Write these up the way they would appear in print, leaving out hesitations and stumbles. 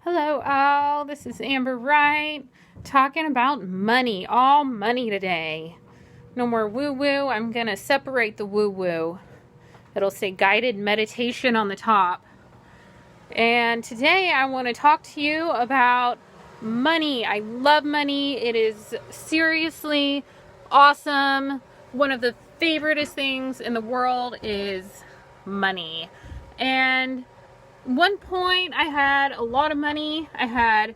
Hello, all. This is Amber Wright talking about money. All money today. No more woo woo. I'm going to separate the woo woo. It'll say guided meditation on the top. And today I want to talk to you about money. I love money. It is seriously awesome. One of the favoriteest things in the world is money. And one point I had a lot of money. I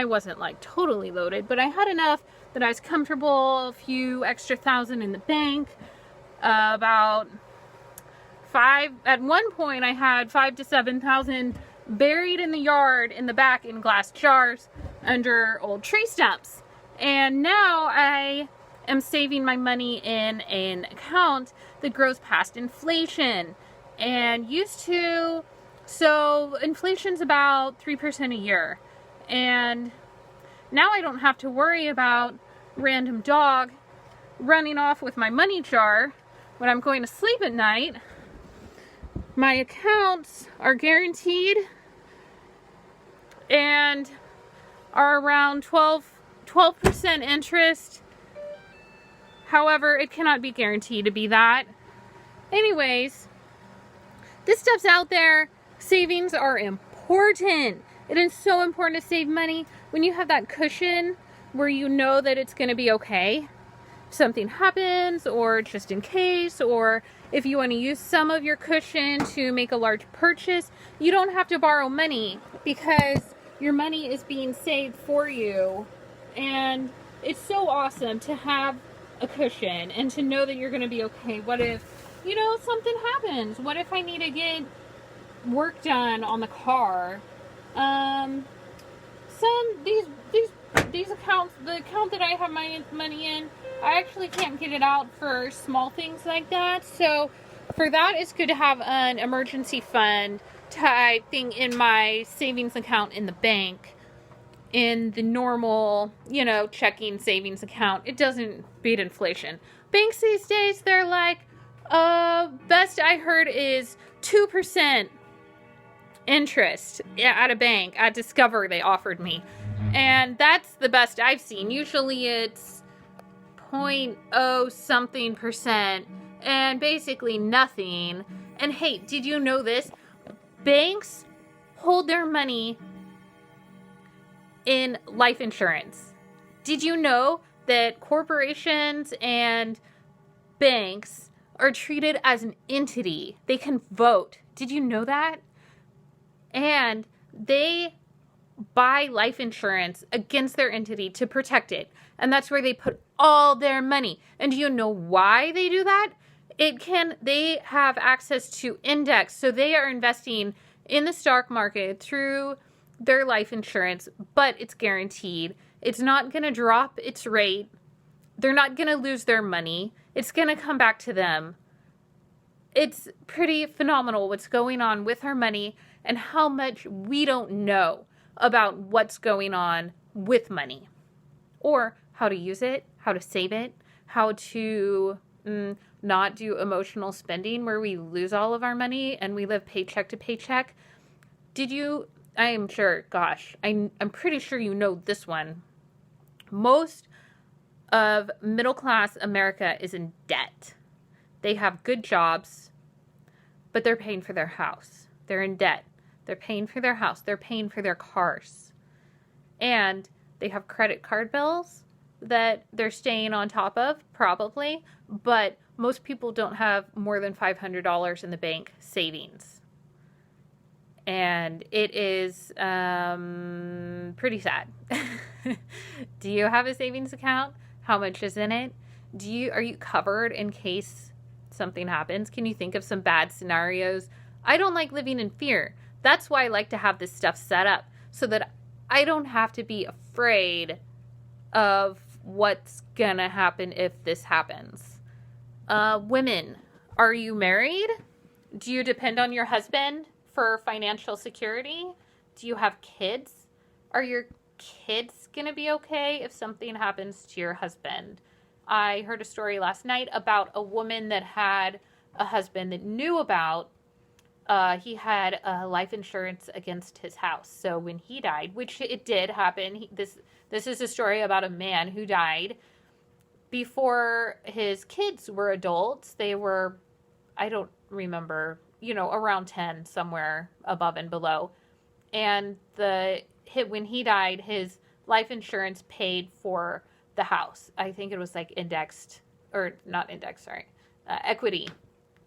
wasn't like totally loaded, but I had enough that I was comfortable, a few extra thousand in the bank, about at one point I had 5 to 7,000 buried in the yard in the back in glass jars under old tree stumps. And now I am saving my money in an account that grows past inflation. And so inflation's about 3% a year. And now I don't have to worry about random dog running off with my money jar when I'm going to sleep at night. My accounts are guaranteed and are around 12% interest. However, it cannot be guaranteed to be that. Anyways, this stuff's out there. Savings are important. It is so important to save money when you have that cushion where you know that it's going to be okay. If something happens, or just in case, or if you want to use some of your cushion to make a large purchase, you don't have to borrow money because your money is being saved for you. And it's so awesome to have a cushion and to know that you're going to be okay. What if, something happens? What if I need to get work done on the car? These accounts, the account that I have my money in, I actually can't get it out for small things like that. So for that, it's good to have an emergency fund type thing in my savings account in the bank. In the normal, checking savings account, it doesn't beat inflation. Banks these days, they're like, best I heard is 2% interest at a bank. At Discover, they offered me. And that's the best I've seen. Usually it's 0.0 something percent and basically nothing. And hey, did you know this? Banks hold their money in life insurance. Did you know that corporations and banks are treated as an entity? They can vote. Did you know that? And they buy life insurance against their entity to protect it. And that's where they put all their money. And do you know why they do that? They have access to index. So they are investing in the stock market through their life insurance, but it's guaranteed. It's not going to drop its rate. They're not going to lose their money. It's going to come back to them. It's pretty phenomenal what's going on with our money and how much we don't know about what's going on with money, or how to use it, how to save it, how to not do emotional spending where we lose all of our money and we live paycheck to paycheck. I'm pretty sure you know this one. Most of middle class America is in debt. They have good jobs, but they're paying for their house. They're in debt. They're paying for their house. They're paying for their cars. And they have credit card bills that they're staying on top of, probably. But most people don't have more than $500 in the bank savings. And it is pretty sad. Do you have a savings account? How much is in it? Are you covered in case something happens? Can you think of some bad scenarios? I don't like living in fear. That's why I like to have this stuff set up so that I don't have to be afraid of what's gonna happen if this happens. Women, are you married? Do you depend on your husband for financial security? Do you have kids? Are your kids gonna be okay if something happens to your husband? I heard a story last night about a woman that had a husband that knew about he had life insurance against his house. So when he died, which it did happen, this is a story about a man who died before his kids were adults. They were, I don't remember, around 10, somewhere above and below. And when he died, his life insurance paid for the house. I think it was like indexed, or not indexed, sorry, equity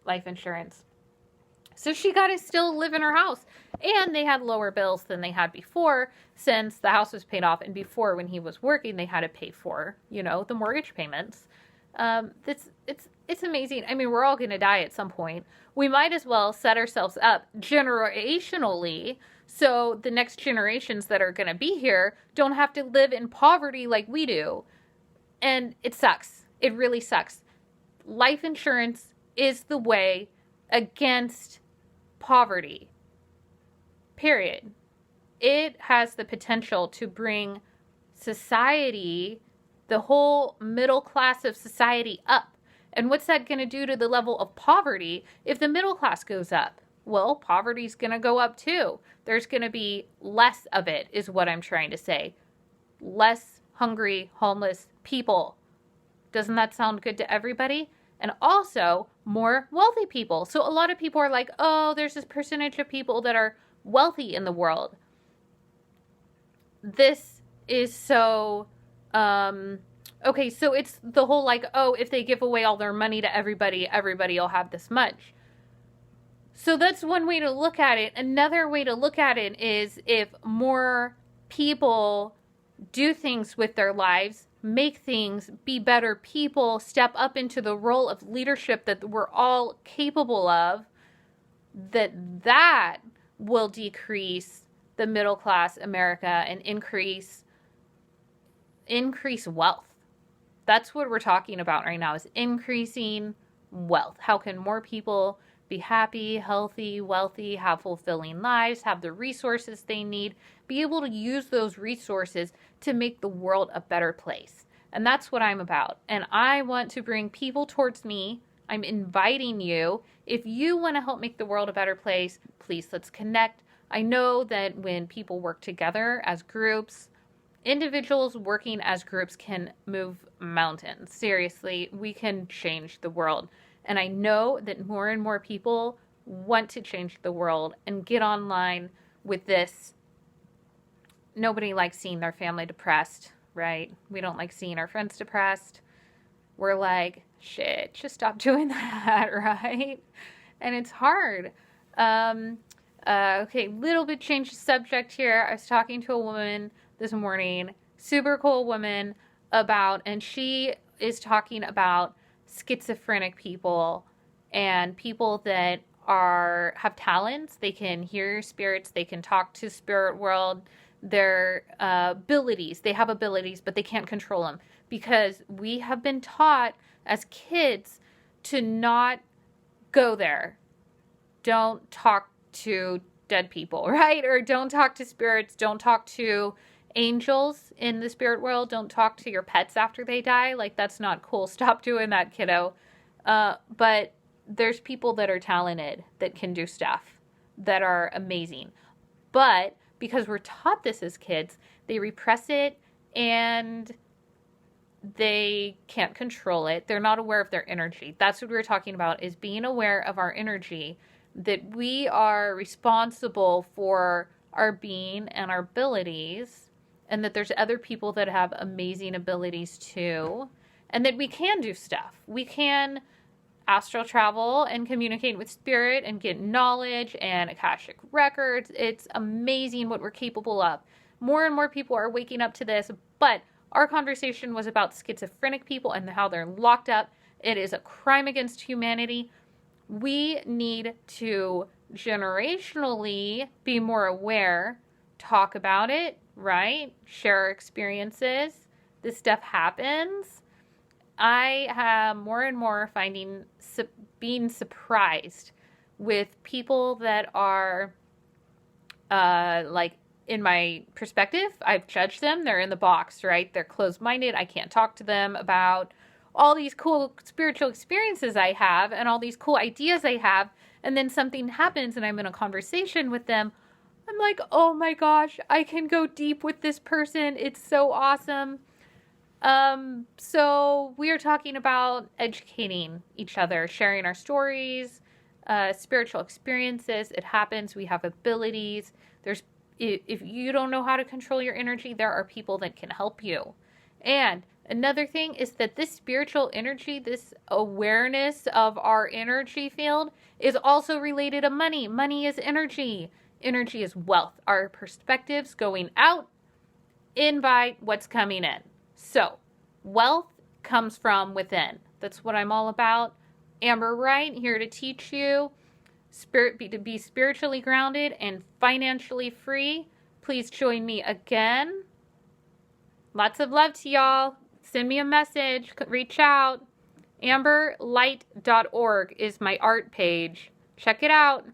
life insurance. So she got to still live in her house. And they had lower bills than they had before, since the house was paid off. And before, when he was working, they had to pay for, the mortgage payments. It's amazing. I mean, we're all going to die at some point. We might as well set ourselves up generationally so the next generations that are going to be here don't have to live in poverty like we do. And it sucks. It really sucks. Life insurance is the way against poverty. Period. It has the potential to bring society, the whole middle class of society, up. And what's that going to do to the level of poverty if the middle class goes up? Well, poverty's going to go up too. There's going to be less of it, is what I'm trying to say. Less hungry, homeless people. Doesn't that sound good to everybody? And also more wealthy people. So a lot of people are like, oh, there's this percentage of people that are wealthy in the world. This is so, okay, so it's the whole like, oh, if they give away all their money to everybody, everybody will have this much. So that's one way to look at it. Another way to look at it is if more people do things with their lives, make things, be better people, step up into the role of leadership that we're all capable of, that will decrease the middle class America and increase wealth. That's what we're talking about right now, is increasing wealth. How can more people be happy, healthy, wealthy, have fulfilling lives, have the resources they need, be able to use those resources to make the world a better place. And that's what I'm about. And I want to bring people towards me. I'm inviting you. If you want to help make the world a better place, please, let's connect. I know that when people work together as groups, individuals working as groups can move mountains. Seriously, we can change the world. And I know that more and more people want to change the world and get online with this. Nobody likes seeing their family depressed, right? We don't like seeing our friends depressed. We're like, shit, just stop doing that, right? And it's hard. Okay, little bit change the subject here. I was talking to a woman this morning, super cool woman, and she is talking about schizophrenic people and people that have talents. They can hear spirits, they can talk to spirit world, their abilities. They have abilities, but they can't control them because we have been taught as kids to not go there. Don't talk to dead people, right? Or don't talk to spirits, don't talk to angels in the spirit world, don't talk to your pets after they die. Like, that's not cool. Stop doing that, kiddo. But there's people that are talented that can do stuff that are amazing. But because we're taught this as kids, they repress it and they can't control it. They're not aware of their energy. That's what we're talking about, is being aware of our energy, that we are responsible for our being and our abilities, and that there's other people that have amazing abilities too, and that we can do stuff. We can astral travel and communicate with spirit and get knowledge and Akashic records. It's amazing what we're capable of. More and more people are waking up to this, but our conversation was about schizophrenic people and how they're locked up. It is a crime against humanity. We need to generationally be more aware, talk about it, right? Share our experiences. This stuff happens. I am more and more being surprised with people that are, like, in my perspective, I've judged them. They're in the box, right? They're closed-minded. I can't talk to them about all these cool spiritual experiences I have and all these cool ideas I have. and then something happens and I'm in a conversation with them, I'm like, oh my gosh, I can go deep with this person. It's so awesome. So we are talking about educating each other, sharing our stories, spiritual experiences. It happens. We have abilities. If you don't know how to control your energy, there are people that can help you. And another thing is that this spiritual energy, this awareness of our energy field is also related to money. Money is energy. Energy is wealth. Our perspectives going out invite what's coming in. So, wealth comes from within. That's what I'm all about. Amber Wright, here to teach you to be spiritually grounded and financially free. Please join me again. Lots of love to y'all. Send me a message. Reach out. amberlight.org is my art page. Check it out.